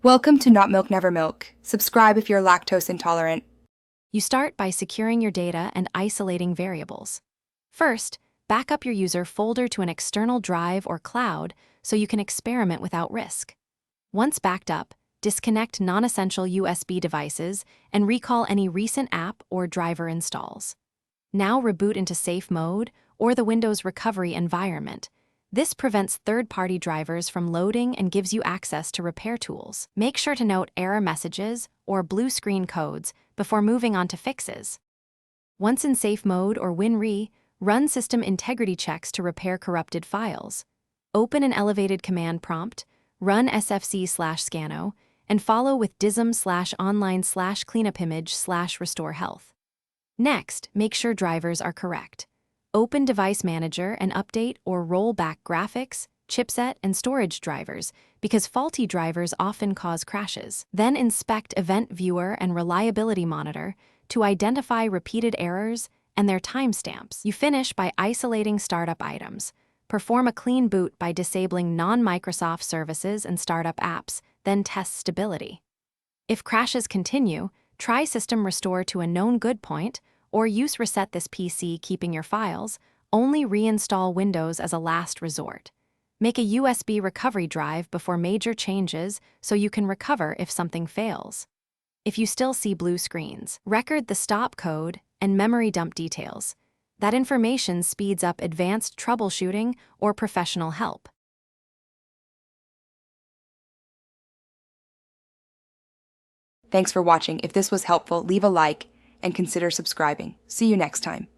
Welcome to Not Milk Never Milk. Subscribe if you're lactose intolerant. You start by securing your data and isolating variables. First, back up your user folder to an external drive or cloud so you can experiment without risk. Once backed up, disconnect non-essential USB devices and recall any recent app or driver installs. Now reboot into safe mode or the Windows recovery environment. This prevents third-party drivers from loading and gives you access to repair tools. Make sure to note error messages or blue screen codes before moving on to fixes. Once in safe mode or WinRe, run system integrity checks to repair corrupted files. Open an elevated command prompt, run sfc/scano, and follow with dism/online/cleanupimage/restore health. Next, make sure drivers are correct. Open Device Manager and update or roll back graphics, chipset, and storage drivers because faulty drivers often cause crashes. Then inspect Event Viewer and Reliability Monitor to identify repeated errors and their timestamps. You finish by isolating startup items. Perform a clean boot by disabling non-Microsoft services and startup apps, then test stability. If crashes continue, try System Restore to a known good point, or use Reset This PC keeping your files. Only reinstall Windows as a last resort. Make a USB recovery drive before major changes so you can recover if something fails. If you still see blue screens, record the stop code and memory dump details. That information speeds up advanced troubleshooting or professional help. Thanks for watching. If this was helpful, leave a like and consider subscribing. See you next time.